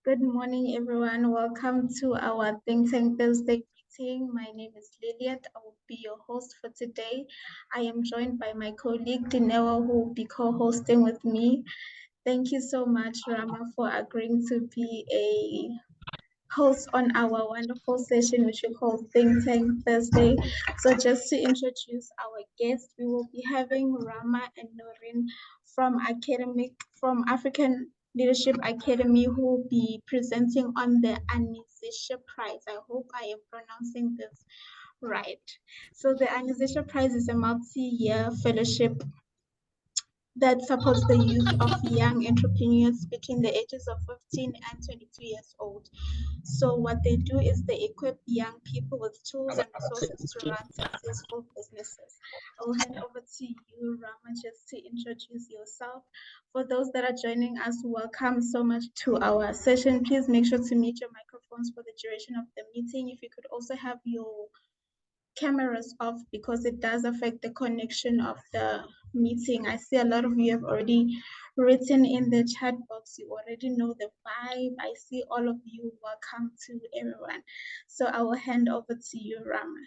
Good morning, everyone. Welcome to our Think Tank Thursday meeting. My name is Liliet. I will be your host for today. I am joined by my colleague Dinewa, who will be co-hosting with me. Thank you so much, Rama, for agreeing to be a host on our wonderful session, which we call Think Tank Thursday. So, just to introduce our guests, we will be having Rama and Noreen from African Leadership Academy, who will be presenting on the Anzisha Prize. I hope I am pronouncing this right. So, the Anzisha Prize is a multi-year fellowship that supports the youth of young entrepreneurs between the ages of 15 and 22 years old. So what they do is they equip young people with tools and resources to run successful businesses. I will hand over to you, Rama, just to introduce yourself. For those that are joining us, welcome so much to our session. Please make sure to mute your microphones for the duration of the meeting. If you could also have your cameras off because it does affect the connection of the meeting. I see a lot of you have already written in the chat box. You already know the vibe. I see all of you. Welcome to everyone. So I will hand over to you, Rama.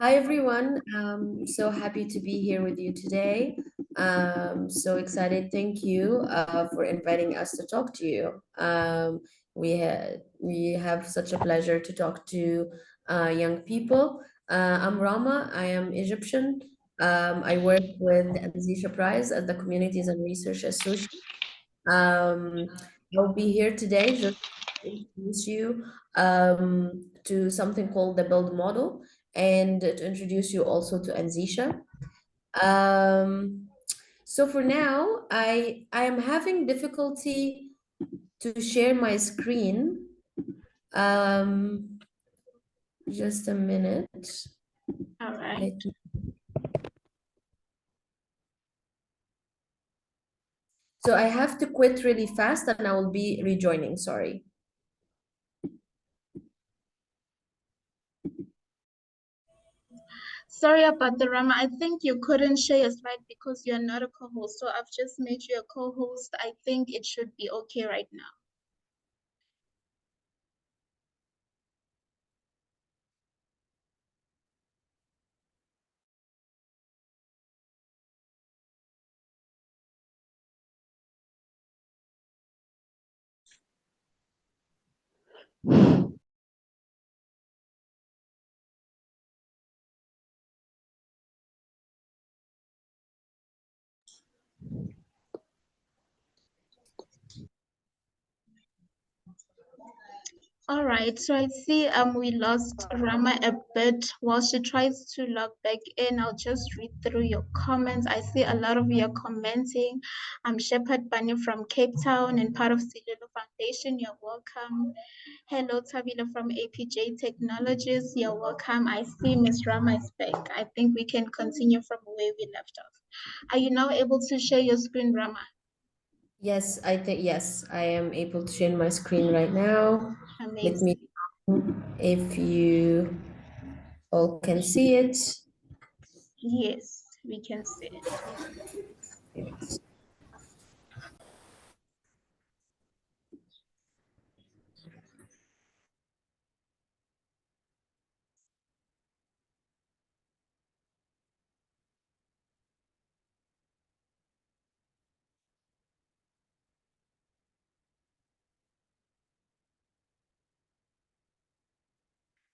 Hi everyone, so happy to be here with you today. So excited. Thank you for inviting us to talk to you. We have such a pleasure to talk to young people. I'm Rama. I am Egyptian. I work with the Anzisha Prize as the Communities and Research Associate. Um, I'll be here today just to introduce you to something called the Build Model and to introduce you also to Anzisha. Um, so for now, I am having difficulty to share my screen. Um, just a minute. All right. Let me- So I have to quit really fast and I will be rejoining. Sorry. Sorry about the Rama. I think you couldn't share your slide because you're not a co-host. So I've just made you a co-host. I think it should be okay right now. All right, so I see we lost Rama a bit while she tries to log back in. I'll just read through your comments. I see a lot of you are commenting. I'm Shepherd Bunny from Cape Town and part of Sililo Foundation. You're welcome. Hello, Tabila from APJ Technologies. You're welcome. I see Miss Rama is back. I think we can continue from where we left off. Are you now able to share your screen, Rama? Yes, I think yes, I am able to share my screen right now. Let me Amazing. know if you all can see it. Yes, we can see it.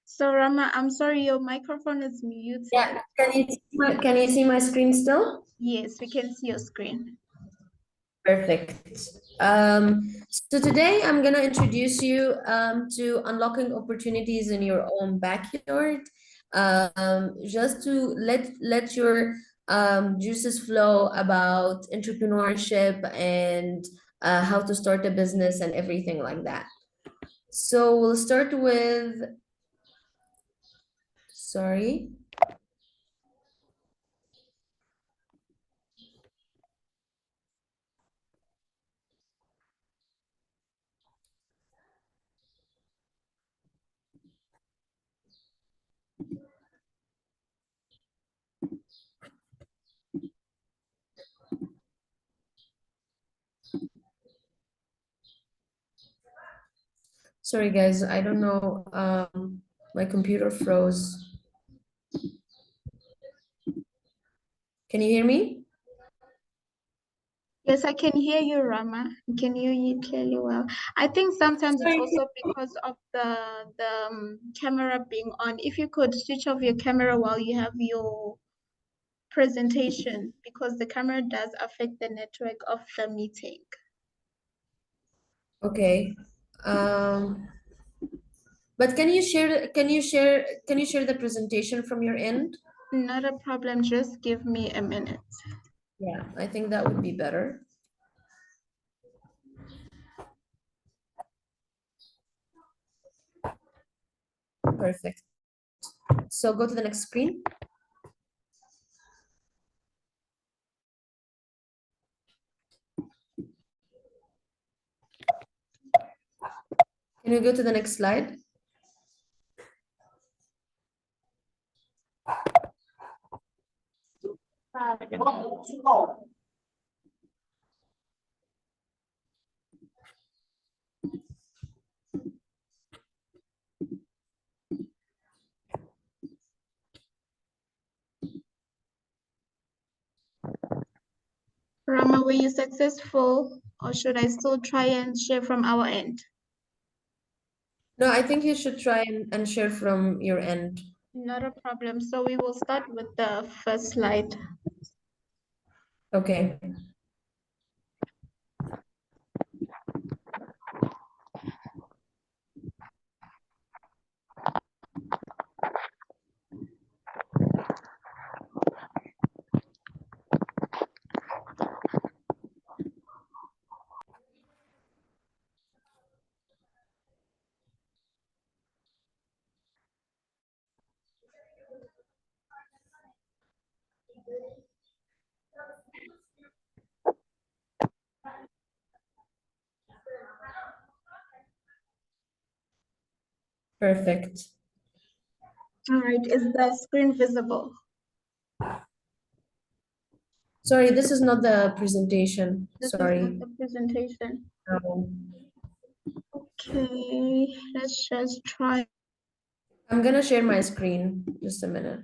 So Rama, I'm sorry, your microphone is Yeah, muted. can you see my screen still? Yes, we can see your screen. Perfect. So today I'm gonna introduce you to unlocking opportunities in your own backyard. Just to let your juices flow about entrepreneurship and how to start a business and everything like that. So we'll start with, sorry. Sorry, guys, I don't know. My computer froze. Can you hear me? Yes, I can hear you, Rama. I can hear you clearly well. I think sometimes it's Sorry. also because of the camera being on. If you could switch off your camera while you have your presentation, because the camera does affect the network of the meeting. Okay. Um, but can you share the presentation from your end? Not a problem. Just give me a minute. Yeah, I think that would be better. Perfect. So go to the next screen. Can you go to the next slide? Rama, were you successful, or should I still try and share from our end? No, I think you should try and share from your end. Not a problem. So we will start with the first slide. Okay, perfect. All right, is the screen visible? Sorry, this is not the presentation. This is not Sorry. the presentation. Um, Okay, let's just try. I'm gonna share my screen. Just a minute.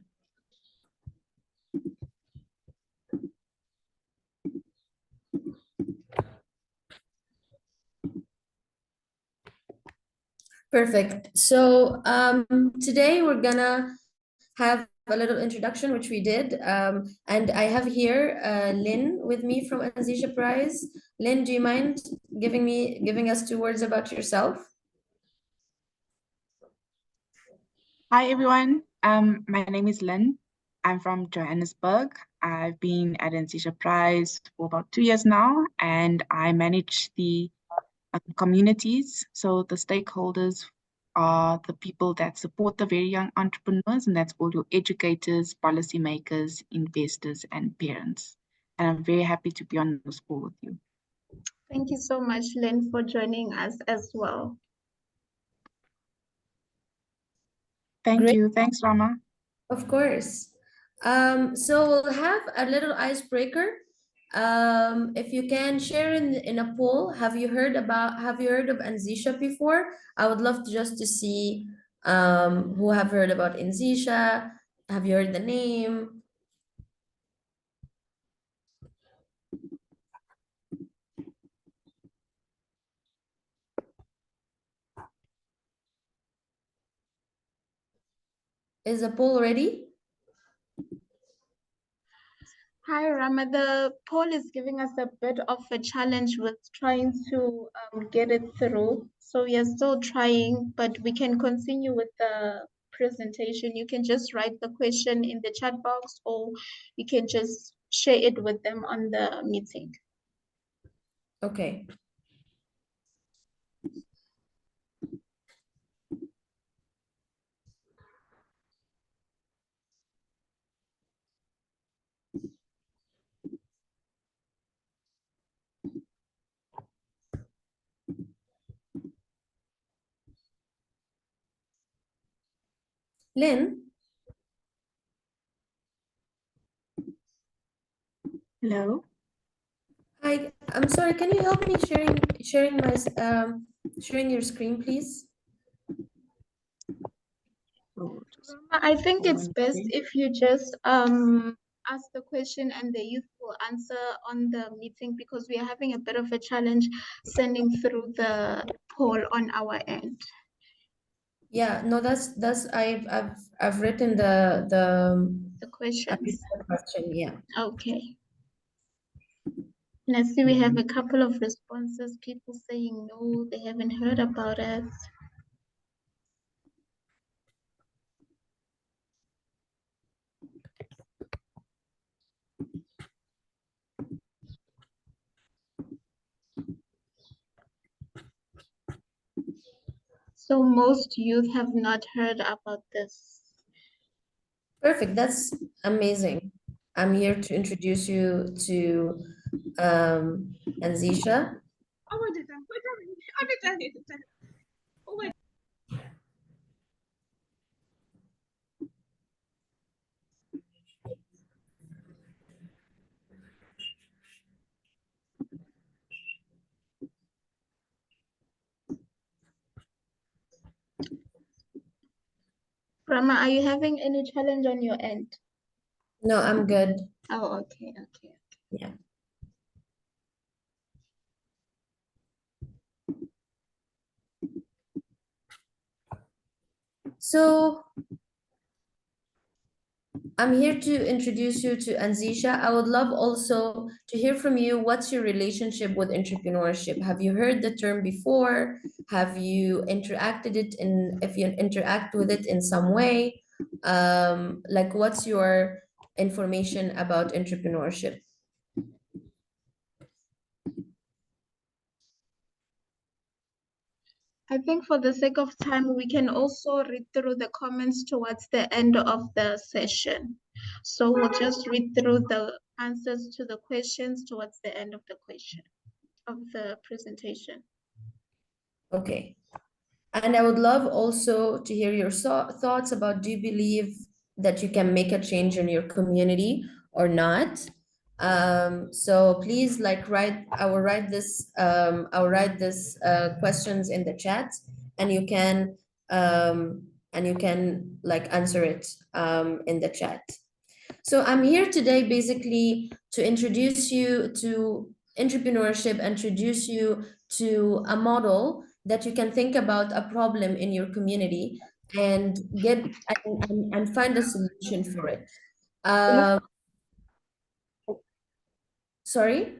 Perfect. So today we're gonna have a little introduction, which we did. And I have here Lynn with me from Anzisha Prize. Lynn, do you mind giving us 2 words about yourself? Hi everyone, my name is Lynn. I'm from Johannesburg. I've been at Anzisha Prize for about 2 years now, and I manage the communities. So the stakeholders are the people that support the very young entrepreneurs, and that's all your educators, policymakers, investors, and parents. And I'm very happy to be on this call with you. Thank you so much, Lynn, for joining us as well. Thank Great. you. Thanks, Rama. Of course. So we'll have a little icebreaker. If you can share in a poll, have you heard of Anzisha before? I would love to just to see who have heard about Anzisha. Have you heard the name? Is the poll ready? Hi, Rama. The poll is giving us a bit of a challenge with trying to get it through. So we are still trying, but we can continue with the presentation. You can just write the question in the chat box, or you can just share it with them on the meeting. Okay. Lynn, Hello. hi. I'm sorry, can you help me sharing your screen, please? So just I think share it's my best screen. if you just ask the question and the youth will answer on the meeting because we are having a bit of a challenge sending through the poll on our end. Yeah, no, that's I've written The I've questions. written the question, yeah. Okay. And I see we have a couple of responses, people saying no, they haven't heard about it. So most youth have not heard about this. Perfect, that's amazing. I'm here to introduce you to Anzisha. Rama, are you having any challenge on your end? No, I'm good. Oh, okay, okay. Yeah. So I'm here to introduce you to Anzisha. I would love also to hear from you. What's your relationship with entrepreneurship? Have you heard the term before? Have you interacted it in, if you interact with it in some way? Like what's your information about entrepreneurship? I think for the sake of time, we can also read through the comments towards the end of the session. So we'll just read through the answers to the questions towards the end of the question of the presentation. Okay. And I would love also to hear your thoughts about, do you believe that you can make a change in your community or not? So please like I will write this questions in the chat, and you can like answer it in the chat. So I'm here today basically to introduce you to entrepreneurship, introduce you to a model that you can think about a problem in your community and and find a solution for it. Uh, sorry?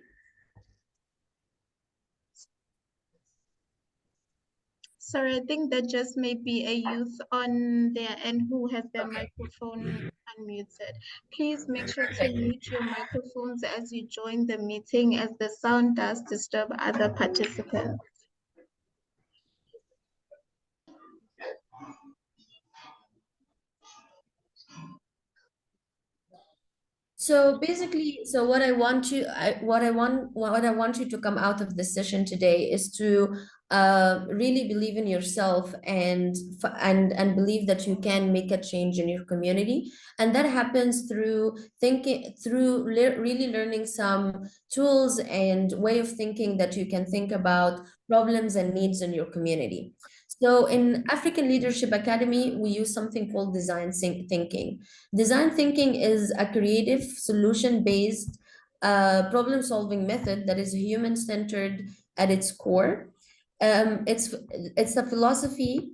Sorry, I think that just may be a youth on their end who has their Okay, microphone unmuted. Please make sure to perfect. mute your microphones as you join the meeting, as the sound does disturb other participants. So basically, so what I want you to come out of this session today is to really believe in yourself and and believe that you can make a change in your community, and that happens through thinking, through really learning some tools and way of thinking that you can think about problems and needs in your community. So in African Leadership Academy, we use something called design thinking. Design thinking is a creative, solution-based problem-solving method that is human-centered at its core. It's a philosophy.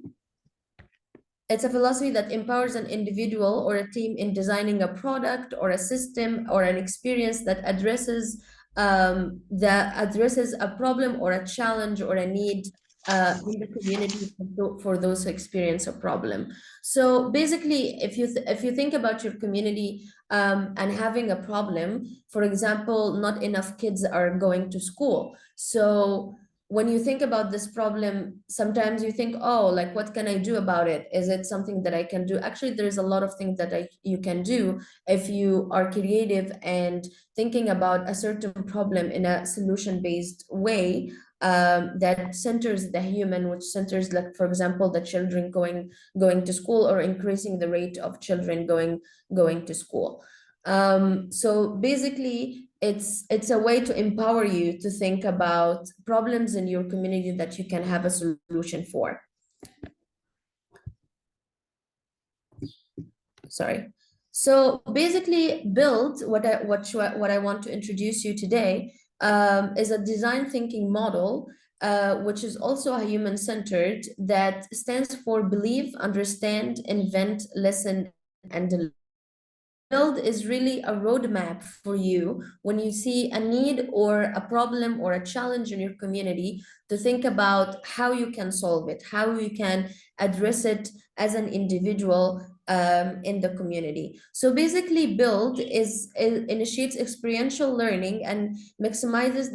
It's a philosophy that empowers an individual or a team in designing a product or a system or an experience that addresses a problem or a challenge or a need in the community for those who experience a problem. So basically, if you think about your community and having a problem, for example, not enough kids are going to school. So when you think about this problem, sometimes you think, oh, like, what can I do about it? Is it something that I can do? Actually, there's a lot of things that you can do if you are creative and thinking about a certain problem in a solution-based way that centers the human, which centers, like, for example, the children going to school, or increasing the rate of children going to school. So basically, it's a way to empower you to think about problems in your community that you can have a solution for. Sorry. So basically, build what I want to introduce you today is a design thinking model, which is also a human centered, that stands for believe, understand, invent, listen, and deliver. Build is really a roadmap for you when you see a need or a problem or a challenge in your community to think about how you can solve it, how you can address it as an individual in the community. So basically, build initiates experiential learning and maximizes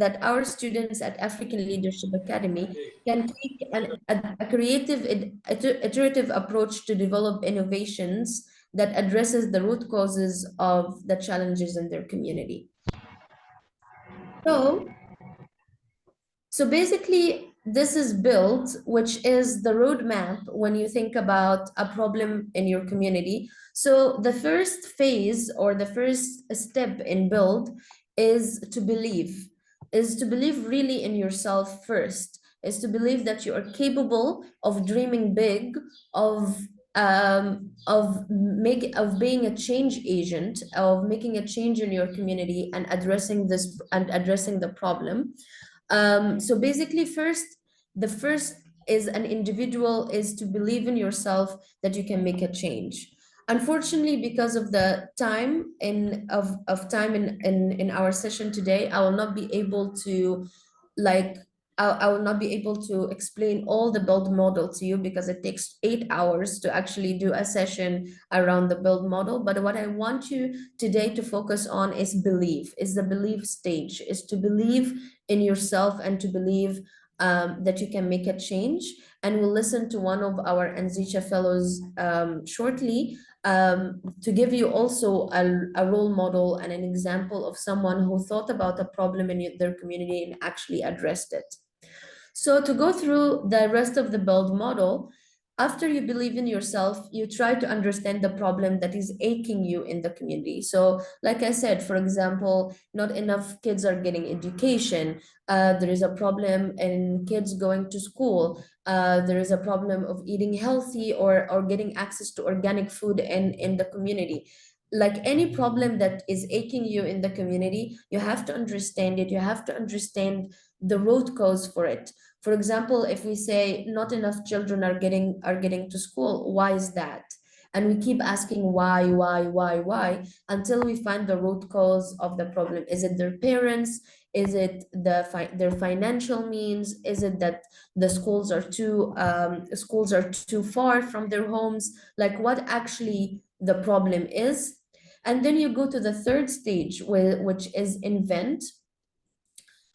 that our students at African Leadership Academy can take a creative, iterative approach to develop innovations that addresses the root causes of the challenges in their community. So, so basically, this is built, which is the roadmap when you think about a problem in your community. So the first phase or the first step in build is to believe, really in yourself first, is to believe that you are capable of dreaming big, of of being a change agent, of making a change in your community and addressing the problem. So basically, the first is an individual is to believe in yourself that you can make a change. Unfortunately, because of the time of time in our session today, I will not be able to like I will not be able to explain all the build model to you because it takes 8 hours to actually do a session around the build model. But what I want you today to focus on is belief, is the belief stage, is to believe in yourself and to believe that you can make a change. And we'll listen to one of our Anzisha fellows shortly to give you also a role model and an example of someone who thought about a problem in their community and actually addressed it. So to go through the rest of the build model, after you believe in yourself, you try to understand the problem that is aching you in the community. So like I said, for example, not enough kids are getting education. There is a problem in kids going to school. There is a problem of eating healthy or getting access to organic food in the community. Like any problem that is aching you in the community, you have to understand it. You have to understand the root cause for it. For example, if we say not enough children are getting to school, why is that? And we keep asking why until we find the root cause of the problem. Is it their parents? Is it their financial means? Is it that the schools are too far from their homes? Like what actually the problem is? And then you go to the third stage, which is invent.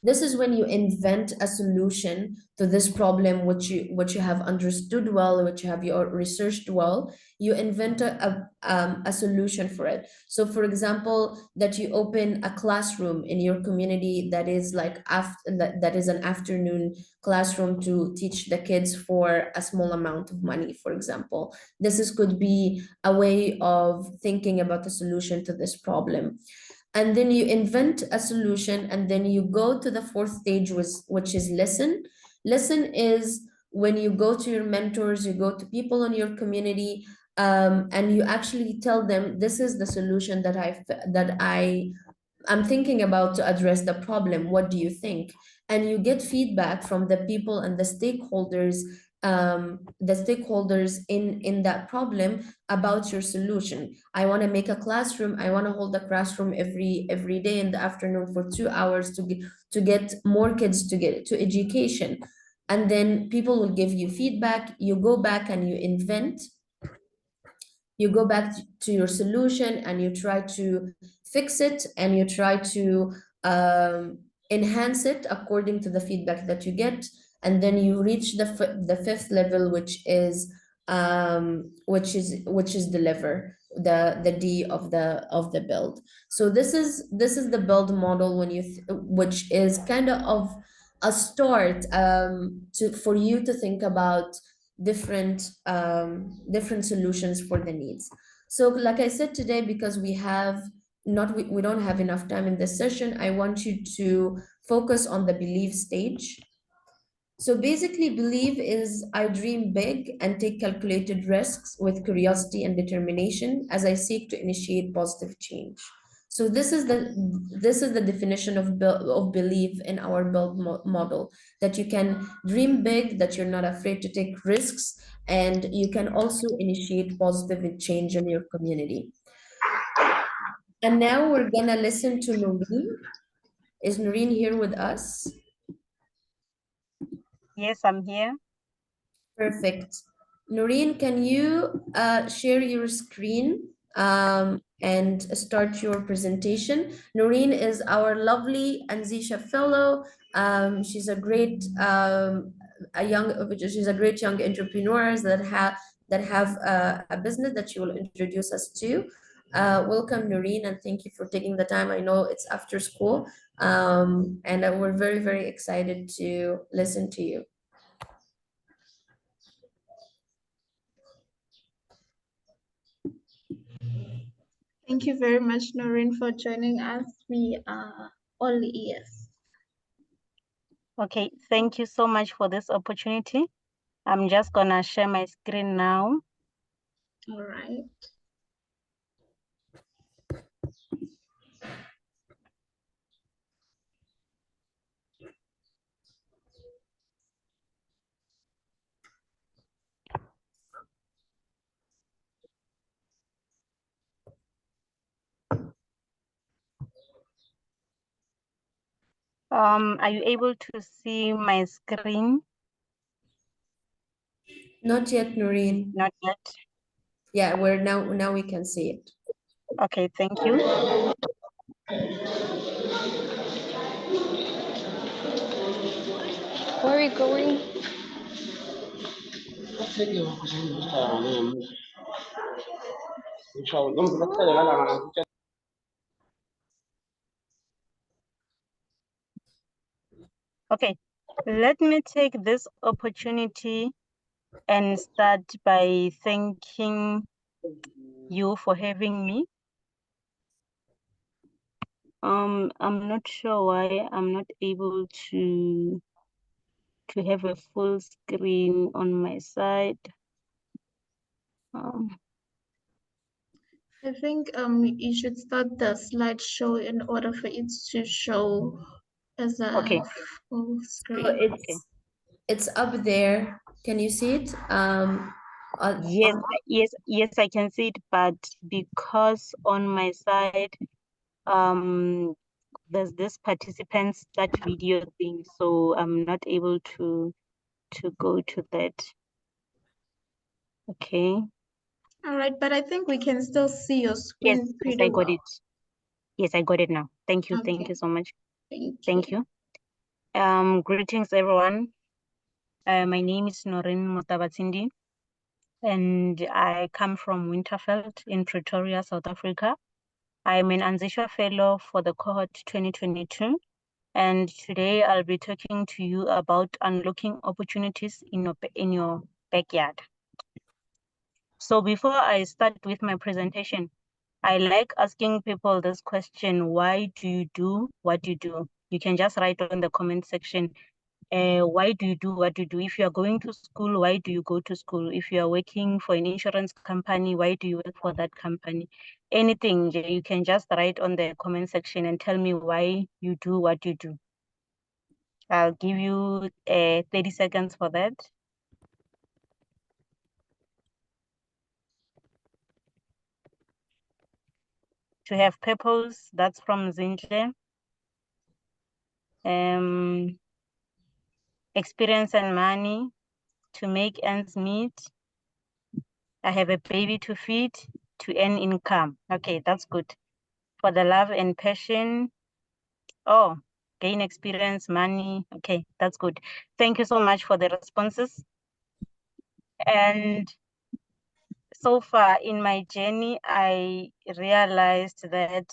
This is when you invent a solution to this problem which you have understood well, which you have researched well. You invent a solution for it. So for example, that you open a classroom in your community that is like that is an afternoon classroom to teach the kids for a small amount of money, for example. Could be a way of thinking about a solution to this problem. And then you invent a solution, and then you go to the fourth stage, which is listen. Listen is when you go to your mentors, you go to people in your community, and you actually tell them, this is the solution I'm thinking about to address the problem. What do you think? And you get feedback from the people and the stakeholders in that problem about your solution. I want to make a classroom. I want to hold a classroom every day in the afternoon for 2 hours to get more kids to get to education. And then people will give you feedback. You go back and you go back to your solution and you try to fix it and you try to enhance it according to the feedback that you get. And then you reach the fifth level, which is deliver, the D of the build. So this is the build model which is kind of a start for you to think about different solutions for the needs. So like I said today, because we have we don't have enough time in this session, I want you to focus on the belief stage. So basically, believe is I dream big and take calculated risks with curiosity and determination as I seek to initiate positive change. So this is the definition of belief in our build model, that you can dream big, that you're not afraid to take risks, and you can also initiate positive change in your community. And now we're gonna listen to Noreen. Is Noreen here with us? Yes, I'm here. Perfect. Noreen, can you share your screen and start your presentation? Noreen is our lovely Anzisha Fellow. She's a great she's a great young entrepreneur that have a business that she will introduce us to. Welcome, Noreen, and thank you for taking the time. I know it's after school, and we're very, very excited to listen to you. Thank you very much, Noreen, for joining us. We are all ears. Okay, thank you so much for this opportunity. I'm just gonna share my screen now. All right. Are you able to see my screen? Not yet, Noreen. Not yet. Yeah, we're now we can see it. Okay, thank you. Where are you going? Okay, let me take this opportunity and start by thanking you for having me. I'm not sure why I'm not able to have a full screen on my side. I think you should start the slideshow in order for it to show as a Okay. full So screen. it's up there. Can you see it? Yes, yes, I can see it, but because on my side, there's this participant start video thing, so I'm not able to go to that. Okay. All right, but I think we can still see your screen Yes, pretty I got well. it. Yes, I got it now. Thank you. Thank Okay. you so much. Thank you. Greetings, everyone. My name is Noreen Motabatsindi, and I come from Winterfeld in Pretoria, South Africa. I'm an Anzisha Fellow for the cohort 2022, and today I'll be talking to you about unlocking opportunities in your backyard. So before I start with my presentation, I like asking people this question: why do you do what you do? You can just write on the comment section. Why do you do what you do? If you are going to school, why do you go to school? If you are working for an insurance company, why do you work for that company? Anything, you can just write on the comment section and tell me why you do what you do. I'll give you 30 seconds for that. To have purpose, that's from Zinhle. Experience and money, to make ends meet. I have a baby to feed, to earn income. Okay, that's good. For the love and passion, oh, gain experience, money. Okay, that's good. Thank you so much for the responses. And so far in my journey, I realized that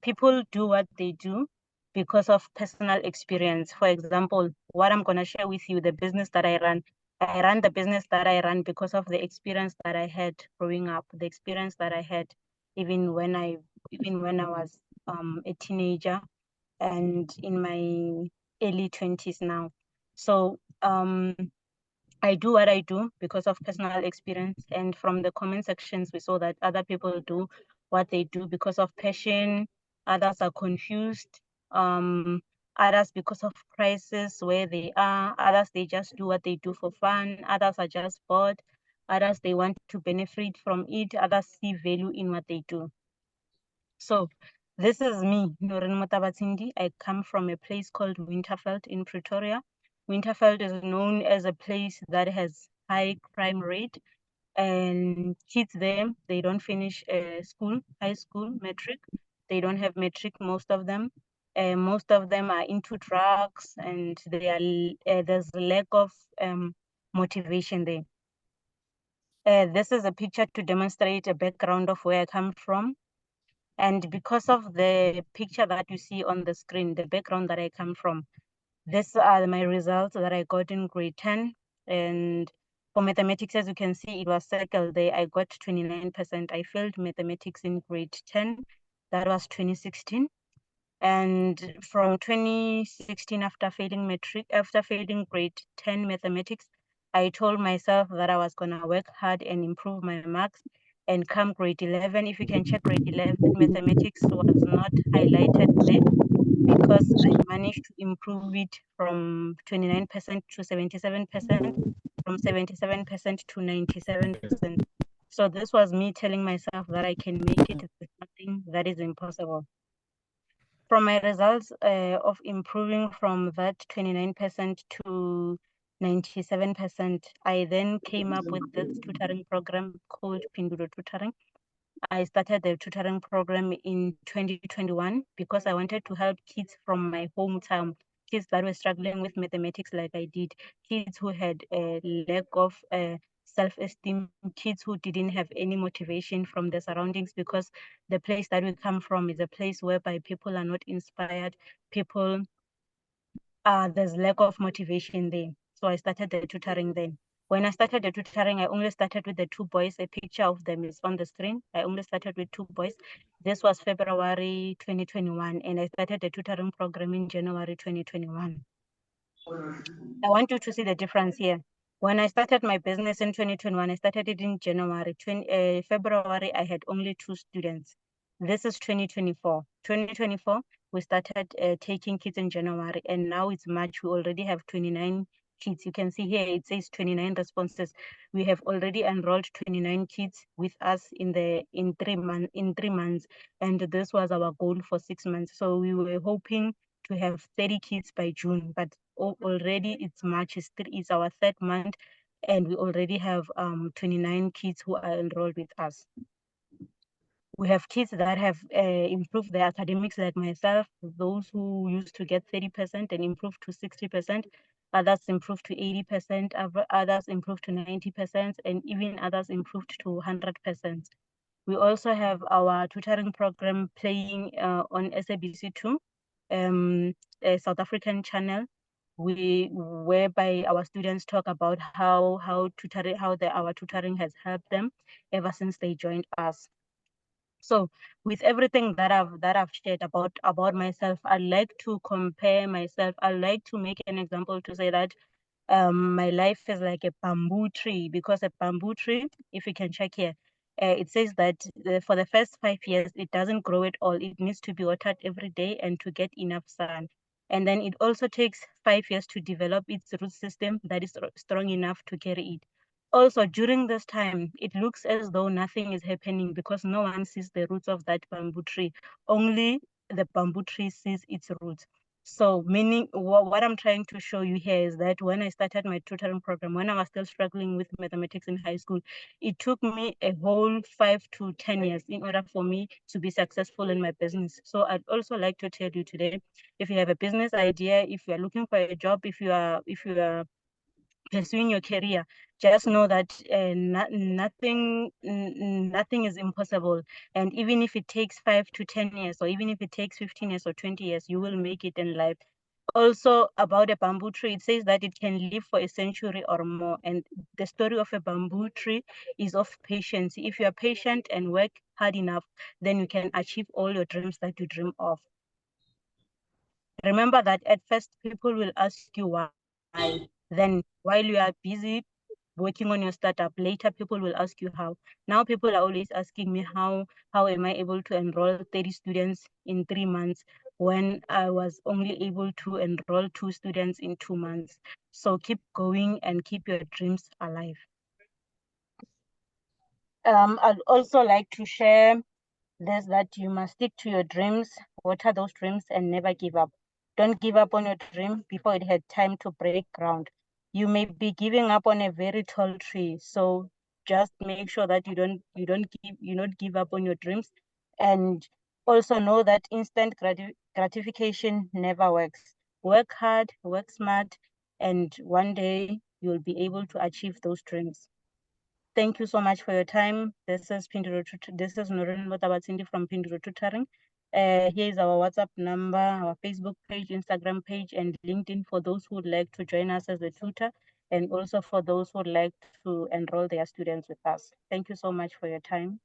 people do what they do because of personal experience. For example, what I'm going to share with you, the business that I run the business that I run because of the experience that I had growing up, the experience that I had even when I was a teenager and in my early 20s now. So I do what I do because of personal experience, and from the comment sections, we saw that other people do what they do because of passion, others are confused, um, others because of crisis where they are, others they just do what they do for fun, others are just bored, others they want to benefit from it, others see value in what they do. So this is me, Norin Motabatsindi. I come from a place called Winterfeld in Pretoria. Winterfeld is known as a place that has high crime rate, and kids there, they don't finish school, high school, matric. They don't have matric, most of them. Most of them are into drugs, and there's a lack of motivation there. This is a picture to demonstrate a background of where I come from. And because of the picture that you see on the screen, the background that I come from, these are my results that I got in grade 10. And for mathematics, as you can see, it was circled there. I got 29%. I failed mathematics in grade 10. That was 2016. And from 2016, after failing grade 10 mathematics, I told myself that I was gonna work hard and improve my marks. And come grade 11, if you can check grade 11, mathematics was not highlighted there because I managed to improve it from 29% to 77%, from 77% to 97%. So this was me telling myself that I can make it. There's nothing that is impossible. From my results of improving from that 29% to 97%, I then came up with this tutoring program called Pindulo Tutoring. I started the tutoring program in 2021 because I wanted to help kids from my hometown, kids that were struggling with mathematics like I did, kids who had a lack of self-esteem, kids who didn't have any motivation from the surroundings, because the place that we come from is a place whereby people are not inspired, people there's lack of motivation there. So I started the tutoring then. When I started the tutoring, I only started with the two boys. A picture of them is on the screen. I only started with two boys. This was February 2021, and I started the tutoring program in January 2021. I want you to see the difference here. When I started my business in 2021, I started it in January. February, I had only 2 students. This is 2024. 2024, we started taking kids in January, and now it's March. We already have 29 kids. You can see here it says 29 responses. We have already enrolled 29 kids with us in 3 months, and this was our goal for 6 months. So we were hoping to have 30 kids by June, but already it's March, it's our 3rd month, and we already have 29 kids who are enrolled with us. We have kids that have improved their academics like myself, those who used to get 30% and improved to 60%, others improved to 80%, others improved to 90%, and even others improved to 100%. We also have our tutoring program playing on SABC2, a South African channel, whereby our students talk about how our tutoring has helped them ever since they joined us. So with everything that I've shared about myself, I like to compare myself. I like to make an example to say that my life is like a bamboo tree, because a bamboo tree, if you can check here, it says that for the first 5 years, it doesn't grow at all. It needs to be watered every day and to get enough sun. And then it also takes 5 years to develop its root system that is strong enough to carry it. Also, during this time, it looks as though nothing is happening because no one sees the roots of that bamboo tree. Only the bamboo tree sees its roots. So meaning what I'm trying to show you here is that when I started my tutoring program, when I was still struggling with mathematics in high school, it took me a whole 5 to 10 years in order for me to be successful in my business. So I'd also like to tell you today, if you have a business idea, if you are looking for a job, if you are pursuing your career, just know that nothing is impossible. And even if it takes 5 to 10 years, or even if it takes 15 years or 20 years, you will make it in life. Also about a bamboo tree, it says that it can live for a century or more. And the story of a bamboo tree is of patience. If you are patient and work hard enough, then you can achieve all your dreams that you dream of. Remember that at first people will ask you why. Then while you are busy working on your startup, later people will ask you how. Now people are always asking me how am I able to enroll 30 students in 3 months when I was only able to enroll 2 students in 2 months. So keep going and keep your dreams alive. I'd also like to share this, that you must stick to your dreams, water those dreams, and never give up. Don't give up on your dream before it had time to break ground. You may be giving up on a very tall tree, so just make sure that you don't give up on your dreams, and also know that instant gratification never works. Work hard, work smart, and one day you'll be able to achieve those dreams. Thank you so much for your time. This is Noreen Motabatsindi from Pinduro Tutoring. Here is our WhatsApp number, our Facebook page, Instagram page, and LinkedIn for those who would like to join us as a tutor, and also for those who would like to enroll their students with us. Thank you so much for your time.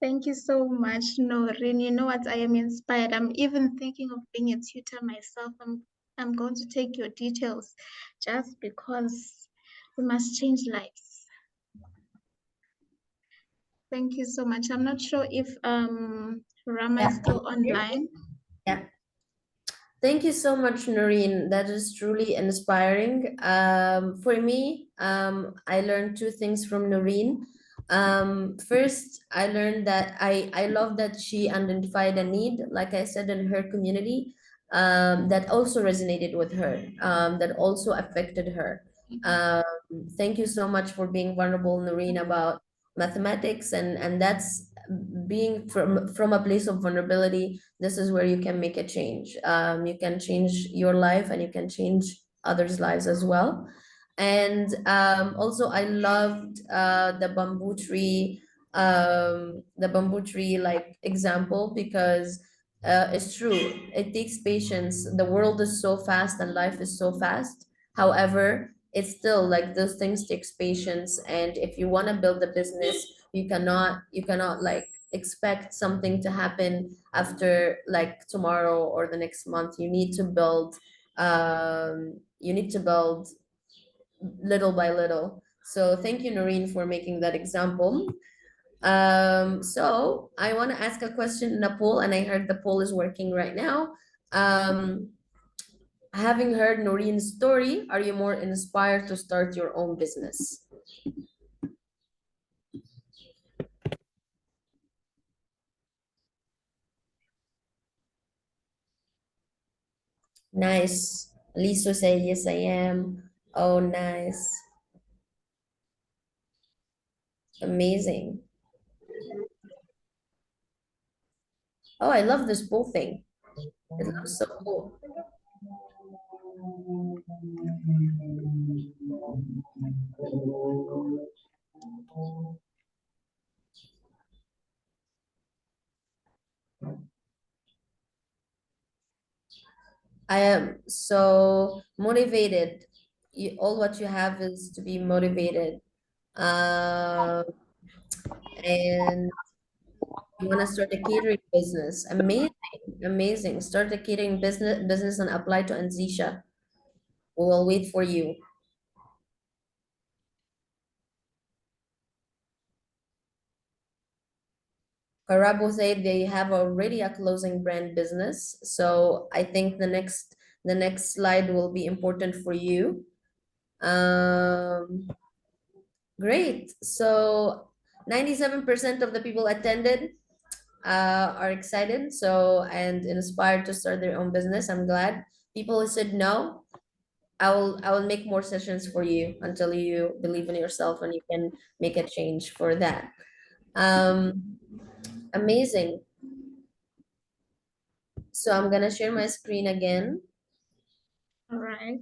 Thank you so much, Noreen. You know what? I am inspired. I'm even thinking of being a tutor myself. I'm going to take your details just because we must change lives. Thank you so much. I'm not sure if Rama is still online. Yeah. Thank you so much, Noreen. That is truly inspiring. For me, I learned two things from Noreen. First, I learned that I love that she identified a need, like I said, in her community, that also resonated with her, that also affected her. Um, Thank you so much for being vulnerable, Noreen, about mathematics, and that's being from a place of vulnerability. This is where you can make a change. You can change your life and you can change others' lives as well. And also, I loved the bamboo tree like example, because it's true. It takes patience. The world is so fast and life is so fast. However, it's still like those things takes patience. And if you want to build a business, you cannot like expect something to happen after like tomorrow or the next month. You need to build little by little. So thank you, Noreen, for making that example. So I want to ask a question in a poll, and I heard the poll is working right now. um Having heard Noreen's story, are you more inspired to start your own business? Nice. Liso said, yes, I am. Oh, nice. Amazing. Oh, I love this pool thing. It looks so cool. I am so motivated. All what you have is to be motivated. Um, and you want to start a catering business. Amazing, amazing. Start a catering business and apply to Anzisha. We will wait for you. Karabo said they have already a clothing brand business. So I think the next slide will be important for you. Great. So 97% of the people attended are excited and inspired to start their own business. I'm glad. People who said no, I will make more sessions for you until you believe in yourself and you can make a change for that. Um, Amazing. So I'm gonna share my screen again. All right.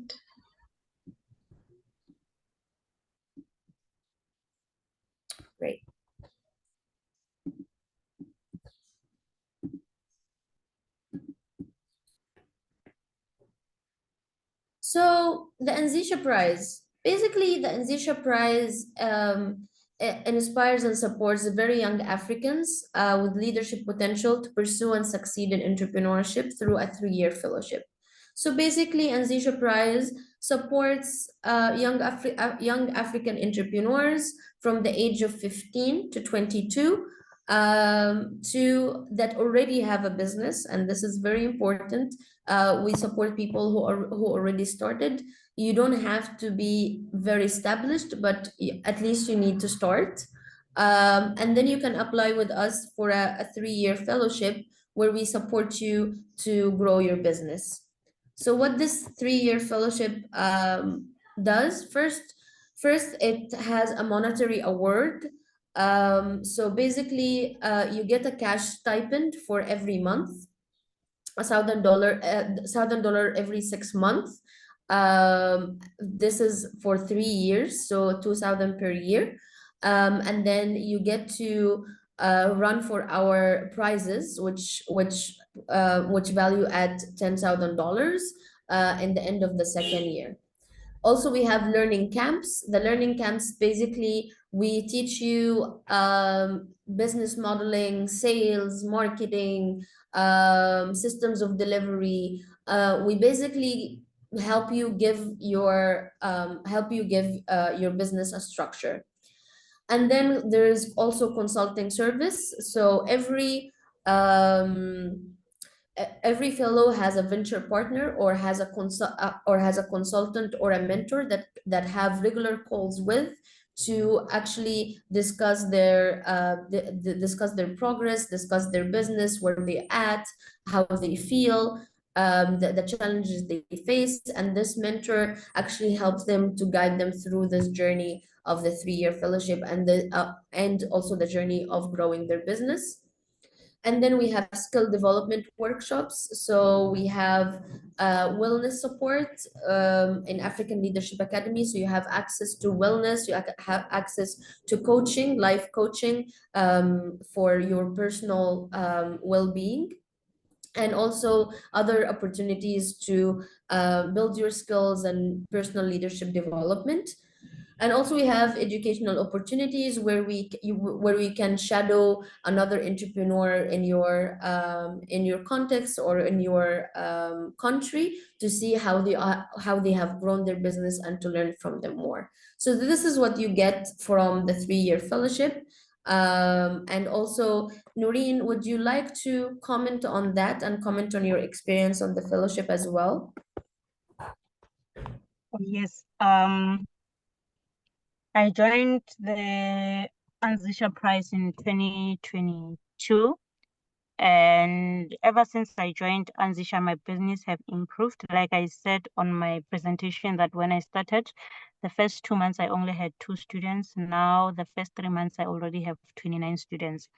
Great. So the Anzisha Prize, basically the Anzisha Prize inspires and supports very young Africans with leadership potential to pursue and succeed in entrepreneurship through a 3-year fellowship. So basically, Anzisha Prize supports young African entrepreneurs from the age of 15 to 22 to that already have a business, and this is very important. We support people who already started. You don't have to be very established, but at least you need to start. And then you can apply with us for a 3-year fellowship where we support you to grow your business. So what this 3-year fellowship does, first it has a monetary award. So basically, you get a cash stipend for every month, $1,000 every 6 months. This is for 3 years, so 2,000 per year. And then you get to run for our prizes, which value at $10,000 in the end of the second year. Also, we have learning camps. The learning camps, basically, we teach you business modeling, sales, marketing, systems of delivery. We basically help you give your business a structure. And then there's also consulting service. So every fellow has a venture partner or has a consultant or a mentor that have regular calls with to actually discuss discuss their progress, discuss their business, where they're at, how they feel, the challenges they face, and this mentor actually helps them to guide them through this journey of the 3-year fellowship and also the journey of growing their business. And then we have skill development workshops. So we have wellness support in African Leadership Academy. So you have access to wellness, you have access to coaching, life coaching for your personal well-being, and also other opportunities to build your skills and personal leadership development. And also we have educational opportunities where we can shadow another entrepreneur in your context or in your country to see how they have grown their business and to learn from them more. So this is what you get from the 3-year fellowship. And also, Noreen, would you like to comment on that and comment on your experience on the fellowship as well? Yes. I joined the Anzisha Prize in 2022, and ever since I joined Anzisha, my business have improved. Like I said on my presentation, that when I started, the first 2 months I only had 2 students. Now the first 3 months I already have 29 students.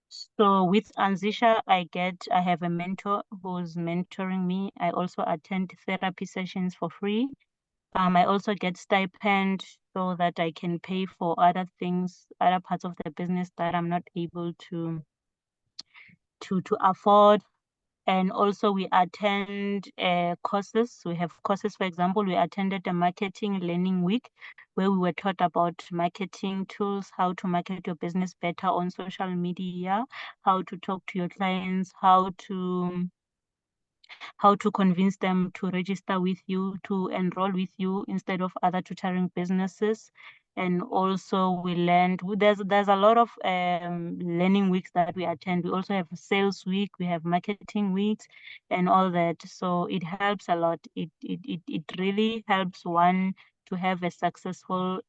So with Anzisha, I have a mentor who's mentoring me. I also attend therapy sessions for free. I also get stipend so that I can pay for other things, other parts of the business that I'm not able to afford. And also we attend courses. We have courses, for example, we attended a marketing learning week where we were taught about marketing tools, how to market your business better on social media, how to talk to your clients, how to convince them to register with you, to enroll with you instead of other tutoring businesses. And also we learned, there's a lot of learning weeks that we attend. We also have a sales week, we have marketing weeks and all that. So it helps a lot. It really helps one to have a successful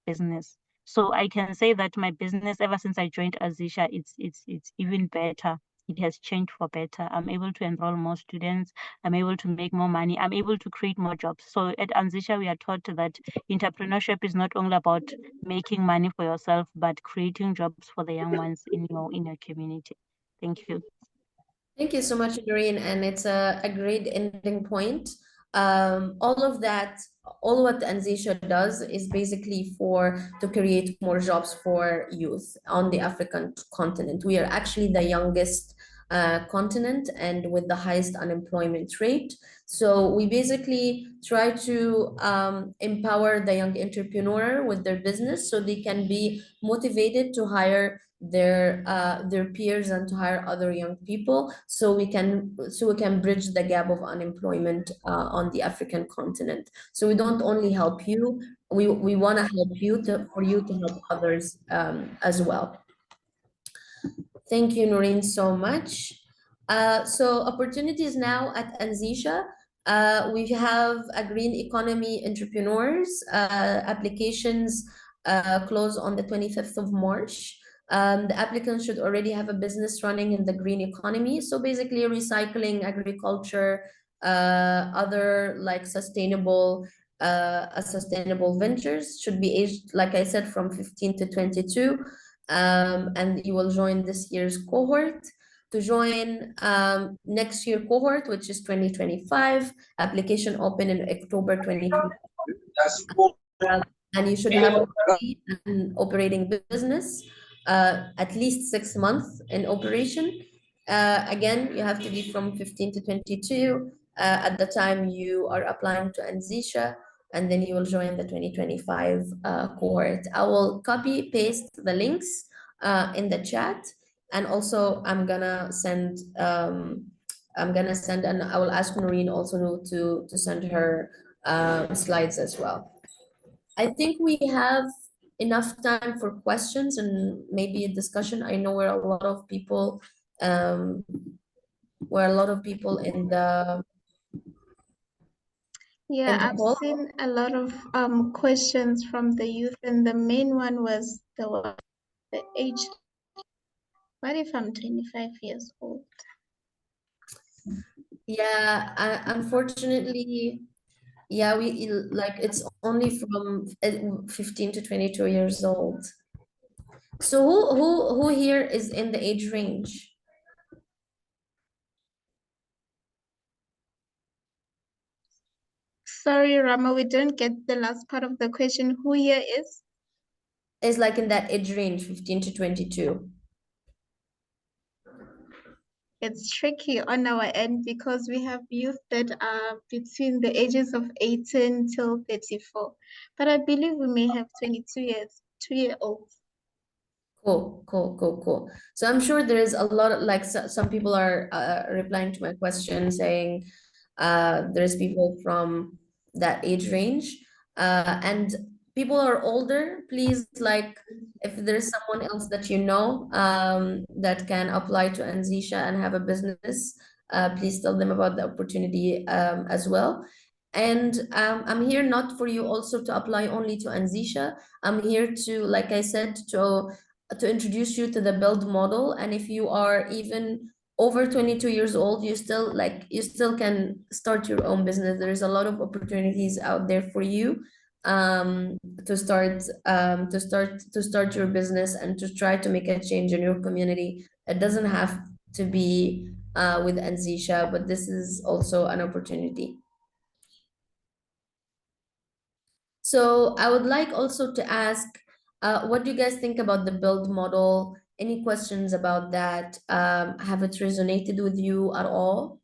business. So I can say that my business, ever since I joined Anzisha, it's even better. It has changed for better. I'm able to enroll more students. I'm able to make more money. I'm able to create more jobs. So at Anzisha, we are taught that entrepreneurship is not only about making money for yourself, but creating jobs for the young ones in your community. Thank you. Thank you so much, Doreen, and it's a great ending point. All of that, all what Anzisha does is basically to create more jobs for youth on the African continent. We are actually the youngest continent and with the highest unemployment rate. So we basically try to empower the young entrepreneur with their business so they can be motivated to hire their peers and to hire other young people so we can bridge the gap of unemployment on the African continent. So we don't only help you, we want to help you for you to help others as well. Thank you, Noreen, so much. So opportunities now at Anzisha. We have a green economy entrepreneurs applications close on the 25th of March. The applicants should already have a business running in the green economy. So basically recycling, agriculture, other like sustainable ventures should be aged, like I said, from 15 to 22. And you will join this year's cohort. To join next year cohort, which is 2025, application open in October 2025. And you should have already an operating business, at least 6 months in operation. Again, you have to be from 15 to 22 at the time you are applying to Anzisha, and then you will join the 2025 cohort. I will copy paste the links in the chat, and also I'm gonna send and I will ask Noreen also to send her slides as well. I think we have enough time for questions and maybe a discussion. I know um, we're a lot of people in Yeah, the I've call. seen a lot of questions from the youth, and the main one was the age. What if I'm 25 years old? Yeah, unfortunately, yeah, we like it's only from 15 to 22 years old. So who here is in the age range? Sorry, Rama, we don't get the last part of the question. Who here is? Is like in that age range, 15 to 22. It's tricky on our end because we have youth that are between the ages of 18 till 34. But I believe we may have 2-year-olds. Cool. So I'm sure there is a lot of like some people are replying to my question saying there's people from that age range and people are older. Please, like if there's someone else that you know that can apply to Anzisha and have a business, please tell them about the opportunity as well. And I'm here not for you also to apply only to Anzisha. I'm here to, like I said, to introduce you to the build model. And if you are even over 22 years old, you still can start your own business. There is a lot of opportunities out there for you to start your business and to try to make a change in your community. It doesn't have to be with Anzisha, but this is also an opportunity. So I would like also to ask, what do you guys think about the build model? Any questions about that? Have it resonated with you at all?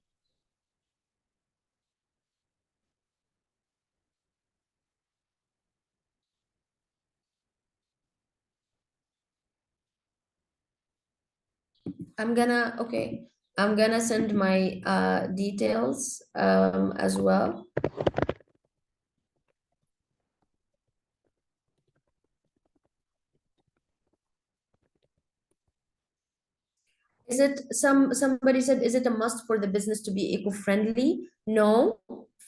I'm gonna send my details as well. Somebody said, is it a must for the business to be eco-friendly? No.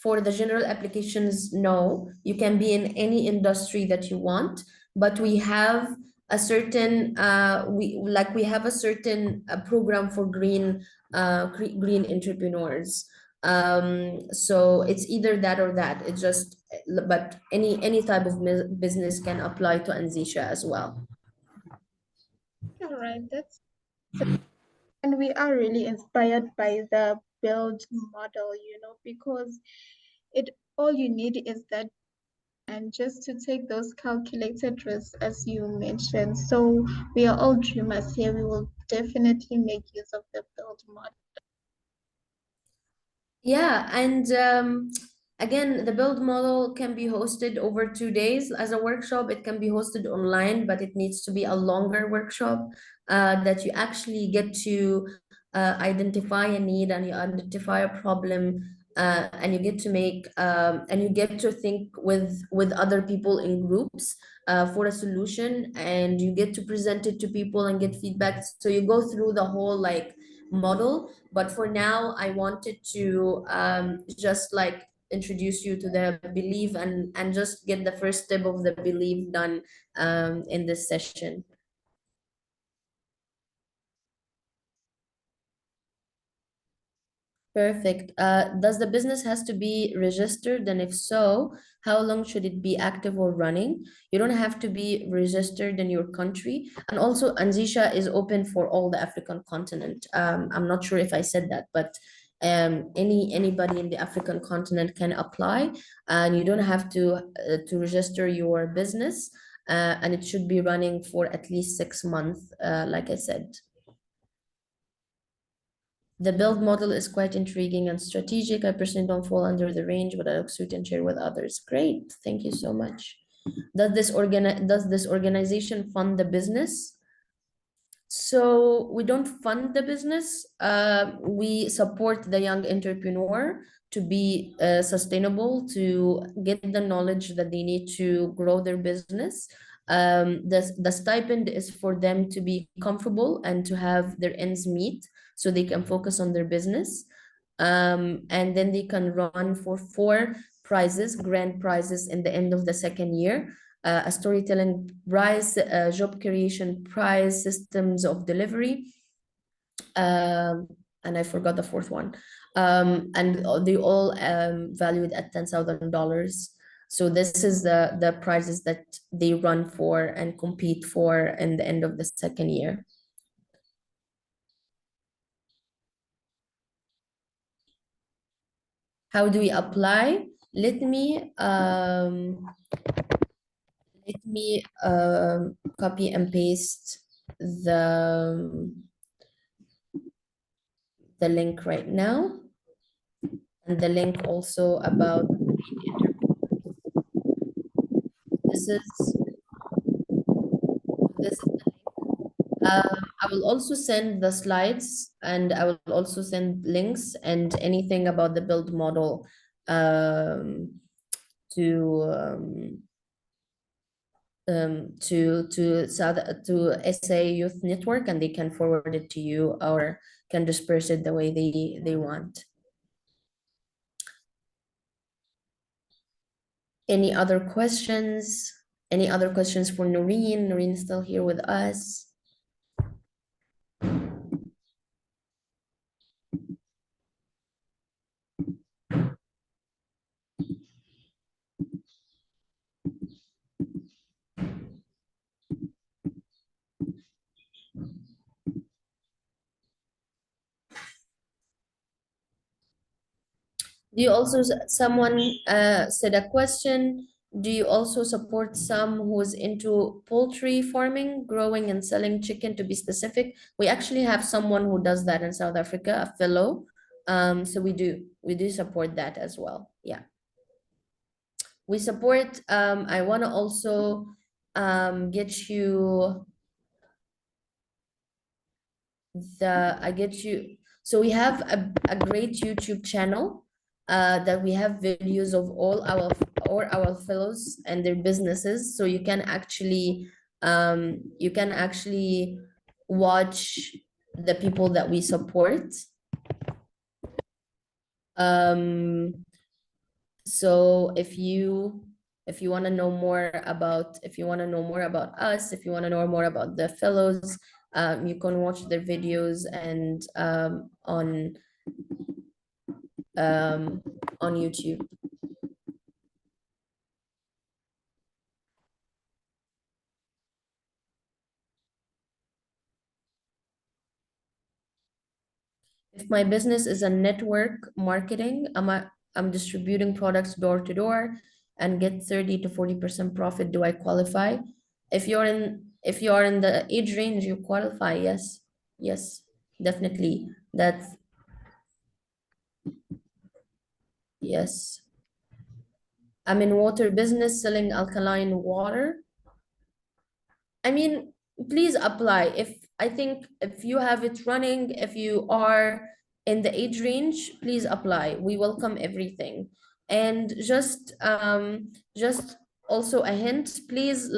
For the general applications, no. You can be in any industry that you want, but we have a certain we have a certain program for green entrepreneurs. So it's either that or that. It's just, but any type of business can apply to Anzisha as well. All right, and we are really inspired by the build model, because all you need is that, and just to take those calculated risks as you mentioned. So we are all dreamers here. We will definitely make use of the build model. Yeah, and again, the build model can be hosted over 2 days as a workshop. It can be hosted online, but it needs to be a longer workshop that you actually get to identify a need and you identify a problem, and you get to make and you get to think with other people in groups for a solution, and you get to present it to people and get feedback. So you go through the whole like model, but for now I wanted to just like introduce you to the belief and just get the first step of the belief done in this session. Perfect. Does the business has to be registered? And if so, how long should it be active or running? You don't have to be registered in your country. And also, Anzisha is open for all the African continent. I'm not sure if I said that, but anybody in the African continent can apply, and you don't have to register your business. And it should be running for at least 6 months, like I said. The build model is quite intriguing and strategic. I personally don't fall under the range, but I look suit and share with others. Great, thank you so much. Does this organization fund the business? So we don't fund the business. We support the young entrepreneur to be sustainable, to get the knowledge that they need to grow their business. The stipend is for them to be comfortable and to have their ends meet so they can focus on their business. And then they can run for 4 prizes, grand prizes in the end of the second year. A storytelling prize, a job creation prize, systems of delivery, and I forgot the fourth one. And they all valued at $10,000. So this is the prizes that they run for and compete for in the end of the second year. How do we apply? Let me copy and paste the link right now, and the link also about this is the link. I will also send the slides, and I will also send links and anything about the build model to SA Youth Network, and they can forward it to you or can disperse it the way they want. Any other questions? Any other questions for Noreen? Noreen is still here with us. Do you also, someone said a question, do you also support some who's into poultry farming, growing and selling chicken, to be specific? We actually have someone who does that in South Africa, a fellow. So we do support that as well. Yeah. We support, I want to also get you so we have a great YouTube channel that we have videos of all our fellows and their businesses, so you can actually watch the people that we support. So if you want to know more about us, if you want to know more about the fellows, you can watch their videos and on YouTube. If my business is a network marketing, I'm distributing products door to door and get 30 to 40% profit, do I qualify? If you're in the age range, you qualify, yes. Yes, definitely. That's yes. I'm in water business selling alkaline water. I mean, please apply. If I think if you have it running, if you are in the age range, please apply. We welcome everything. And just also a hint, please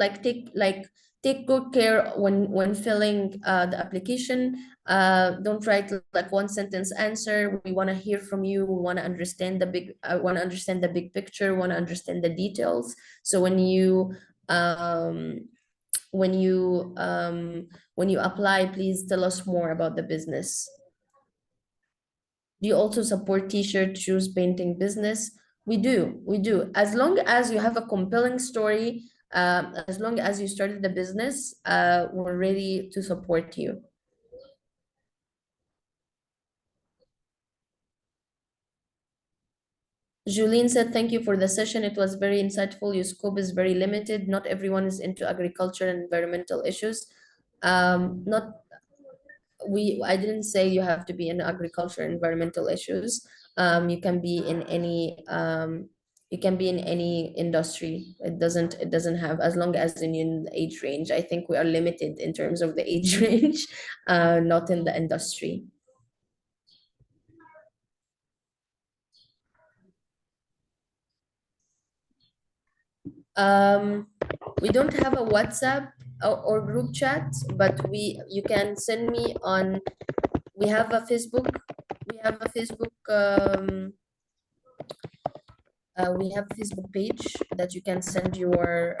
take good care when filling the application. Don't write like one sentence answer. We want to hear from you. We want to understand the big picture, want to understand the details. So um when you when you apply, please tell us more about the business. Do you also support t-shirt, shoes, painting business? We do. As long as you have a compelling story, as long as you started the business, we're ready to support you. Julene said, thank you for the session. It was very insightful. Your scope is very limited. Not everyone is into agriculture and environmental issues. Not I didn't say you have to be in agriculture and environmental issues. You can be in any industry. It doesn't have, as long as in the age range. I think we are limited in terms of the age range, not in the industry. We don't have a WhatsApp or group chat, but you can send me on. We have a Facebook. We have a Facebook. We have a Facebook page that you can send your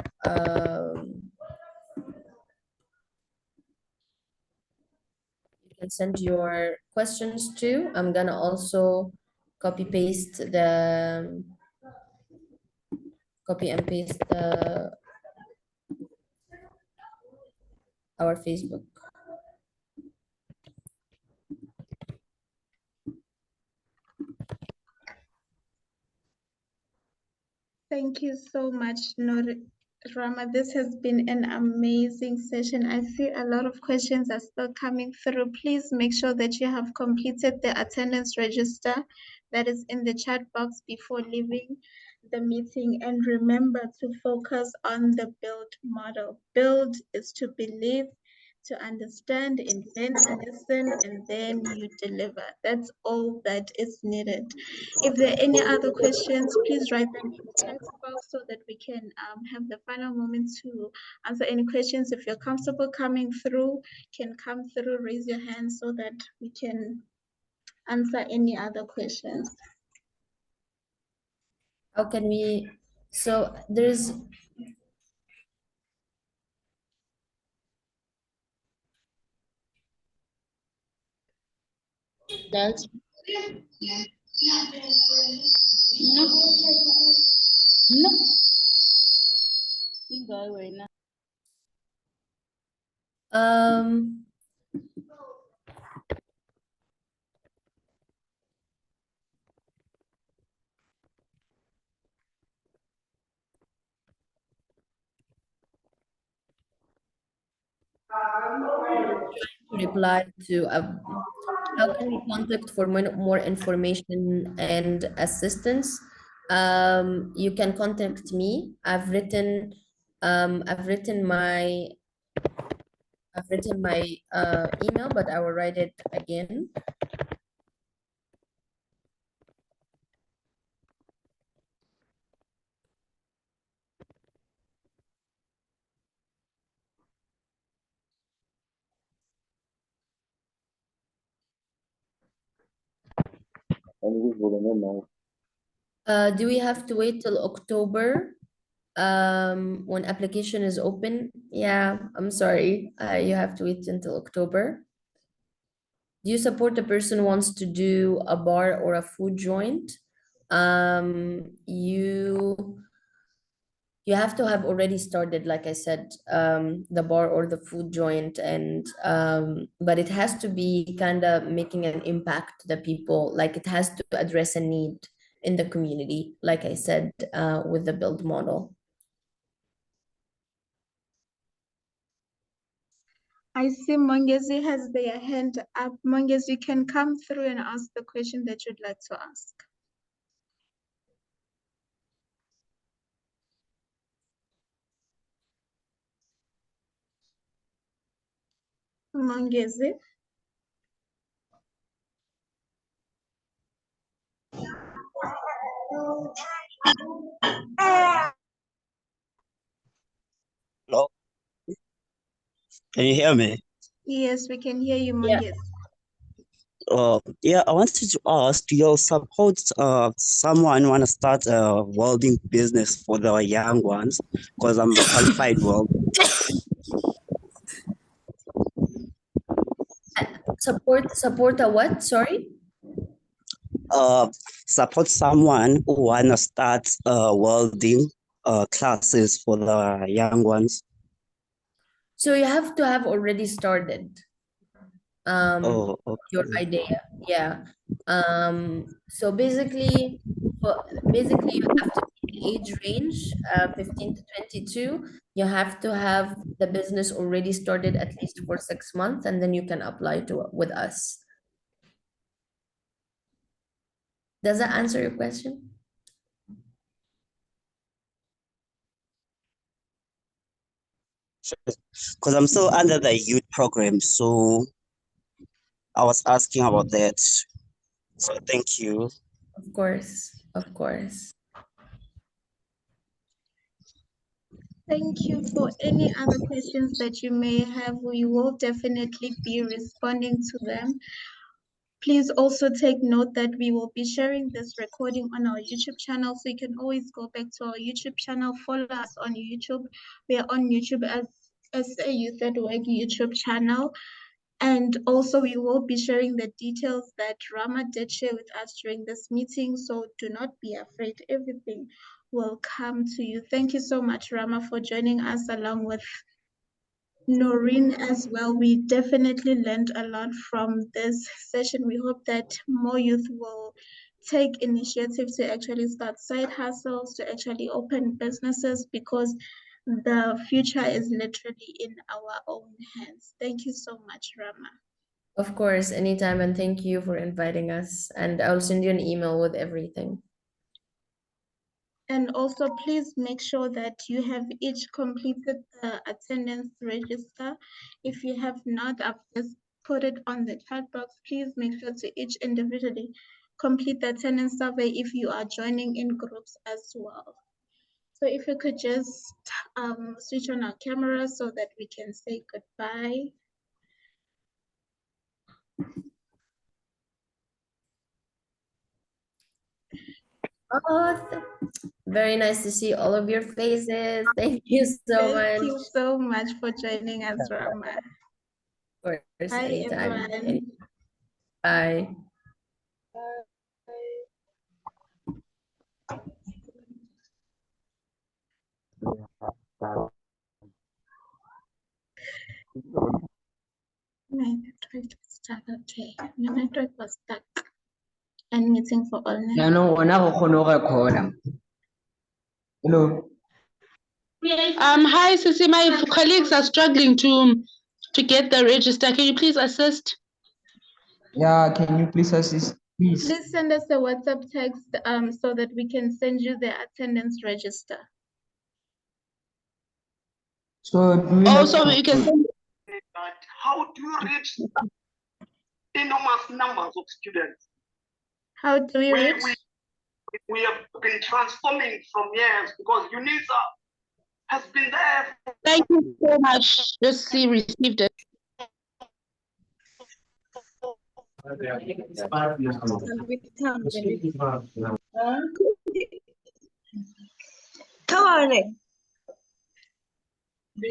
questions to. I'm gonna also copy and paste our Facebook. Thank you so much, Rama. This has been an amazing session. I see a lot of questions are still coming through. Please make sure that you have completed the attendance register that is in the chat box before leaving the meeting. And remember to focus on the build model. Build is to believe, to understand, invent, listen, and then you deliver. That's all that is needed. If there are any other questions, please write them in the text box so that we can have the final moment to answer any questions. If you're comfortable coming through, can come through, raise your hand so that we can answer any other questions. How can we? So there's. That's no, no. Um. Reply to how can we contact for more information and assistance? You can contact me. I've written my email, but I will write it again. Do we have to wait till October when application is open? Yeah, I'm sorry. You have to wait until October. Do you support a person who wants to do a bar or a food joint? You have to have already started, like I said, the bar or the food joint, and but it has to be kind of making an impact to the people. Like it has to address a need in the community, like I said, with the build model. I see Mongezi has their hand up. Mongezi, you can come through and ask the question that you'd like to ask. Mongezi. Hello, can you hear me? Yes, we can hear you, Yeah. Mongezi. Yeah, I wanted to ask, do you support someone want to start a welding business for the young ones? Because I'm a qualified welder. Support a what? Sorry. Uh, support someone who want to start welding classes for the young ones. So you have to have already started Oh, your okay. idea. Yeah. So basically, you have to be the age range, 15 to 22. You have to have the business already started at least for 6 months, and then you can apply to with us. Does that answer your question? Because I'm still under the youth program, so I was asking about that. So thank you. Of course, of course. Thank you. For any other questions that you may have, we will definitely be responding to them. Please also take note that we will be sharing this recording on our YouTube channel, so you can always go back to our YouTube channel, follow us on YouTube. We are on YouTube as a Youth at Work YouTube channel. And also we will be sharing the details that Rama did share with us during this meeting, so do not be afraid. Everything will come to you. Thank you so much, Rama, for joining us along with Noreen as well. We definitely learned a lot from this session. We hope that more youth will take initiative to actually start side hustles, to actually open businesses, because the future is literally in our own hands. Thank you so much, Rama. Of course, anytime, and thank you for inviting us. And I'll send you an email with everything. And also, please make sure that you have each completed the attendance register. If you have not, I've just put it on the chat box. Please make sure to each individually complete the attendance survey if you are joining in groups as well. So if you could just switch on our camera so that we can say goodbye. Oh, very nice to see all of your faces. Thank you so Thank much. you so much for joining us, Rama. Of course, Bye, anytime. everyone. Bye. My network is stuck. Okay, my network was stuck. And meeting for all night. Hello. Hi, Sissy. My colleagues are struggling to get the register. Can you please assist? Yeah, can you please assist, please? Please send us a WhatsApp text so that we can send you the attendance register. So do we Also, have you can send How do you reach enormous numbers of students? How do we reach? We have been transforming from years because UNISA has been there. Thank you so much. Just see, received it. Come on.